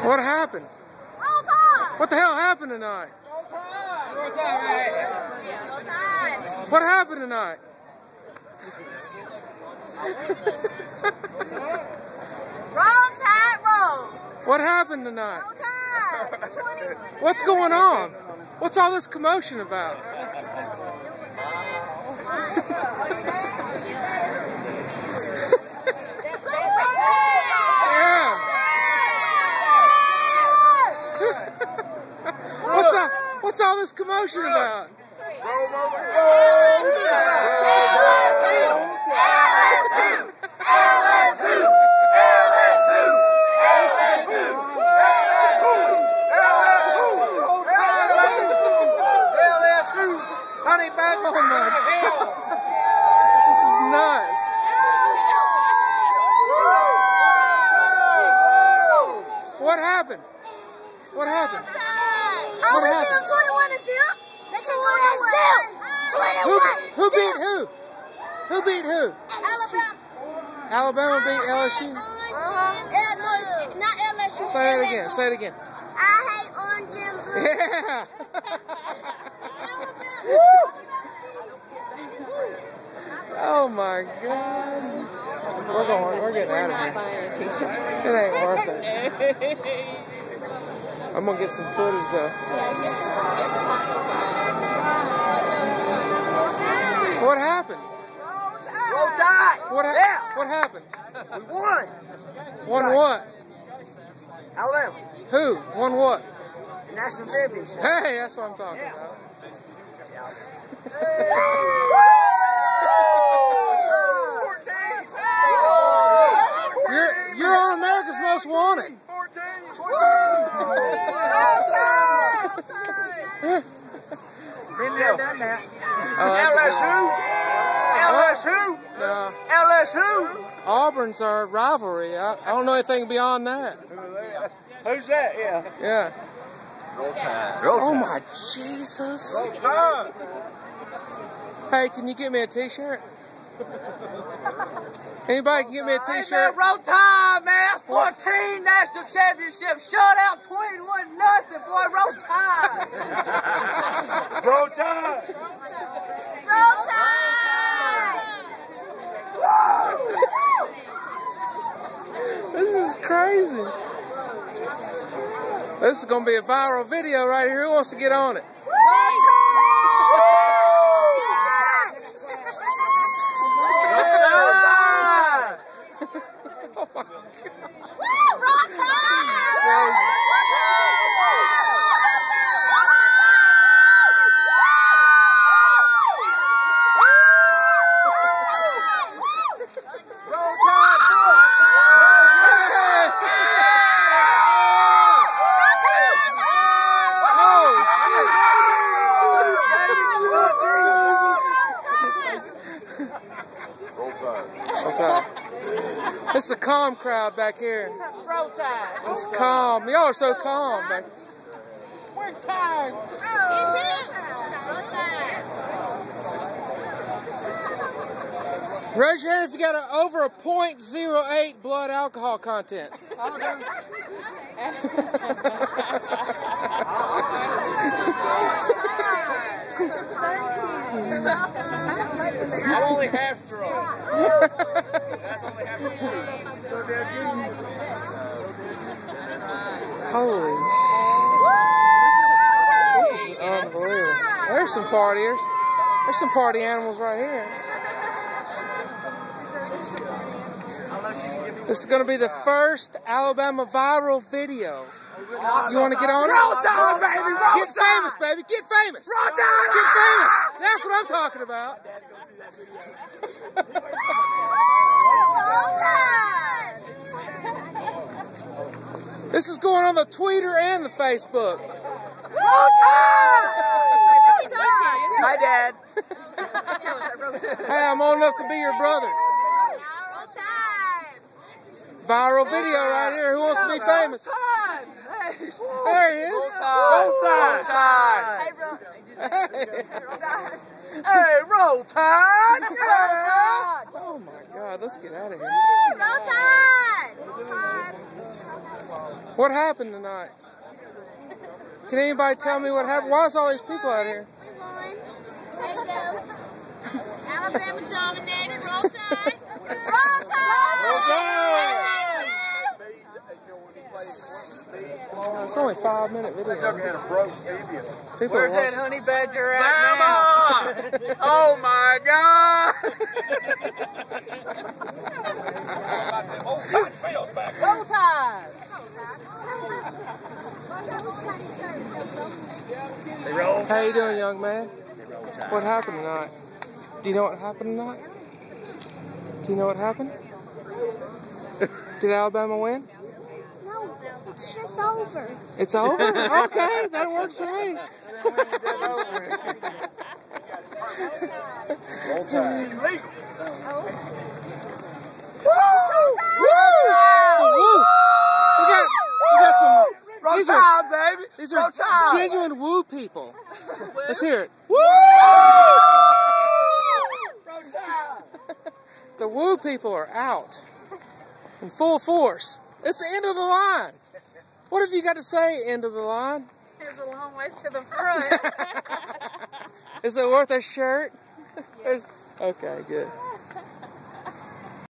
What happened? Roll Tide! What the hell happened tonight? Roll Tide! Roll Tide! What happened tonight? Roll Tide, roll! What happened tonight? Roll Tide! 21. What's going on? What's all this commotion about? What's all this commotion about? Honey Badger, oh my God. This is nuts. What happened? What happened? What happened? 21 to 0. That's 21. Who beat who? Who beat who? Alabama. Alabama beat LSU? No, not LSU. Say it again. Say it again. I hate orange and blue. Yeah. Oh my God. We're going. We're getting out of here. It ain't worth it. I'm gonna get some footage though. What happened? Roll Tide. What happened? We won. Won what? Alabama. Who? Won what? National championship. Hey, that's what I'm talking about. You're on America's Most Wanted. Been there, done that. LSU? No. LSU? Auburn's our rivalry. I don't know anything beyond that. Who's that? Yeah. Yeah. Roll Tide. Roll Tide. Oh my Jesus. Roll Tide. Hey, can you get me a t-shirt? Anybody can get me a t-shirt? Roll Tide, man. 14 national championship. Shut out 21-0 for Roll Tide. Roll Tide. Roll Tide! This is crazy. This is going to be a viral video right here. Who wants to get on it? It's a calm crowd back here. Roll Tide. It's calm. Y'all are so calm back. We're tired. Raise your hand if you got over a .08 blood alcohol content. I'm only half drunk. That's only half drunk. Holy this is unbelievable. There's some partiers. There's some party animals right here. This is going to be the first Alabama viral video. You want to get on it? Roll Tide, baby! Roll Get famous, baby! Get famous! Roll Tide! Get famous! That's what I'm talking about. This is going on the Twitter and the Facebook. Roll Tide! Hi, Dad. Hey, I'm old enough to be your brother. Roll Tide! Viral video right here. Who wants to be famous? Tide! There he is. Roll Tide! Hey, bro. Hey. Hey, Roll Tide! Oh my God. God, let's get out of here. Roll Tide! Roll Tide! What happened tonight? Can anybody tell me what happened? Why is all these people out here? We won. There you go. Alabama dominated. Roll Tide. Roll Tide! Roll Tide! It's only a 5-minute video. People Where's are that honey badger at now? Oh my God! Roll Tide. How you doing, young man? What happened tonight? Do you know what happened tonight? Do you know what happened? Did Alabama win? No, it's just over. It's over? Okay, that works for me. Roll Tide. These Roll Tide, baby. These Roll are Tide. genuine woo people. Let's hear it. Woo! Roll Tide. The woo people are out in full force. It's the end of the line. What have you got to say, end of the line? There's a long ways to the front. Is it worth a shirt? Okay, good.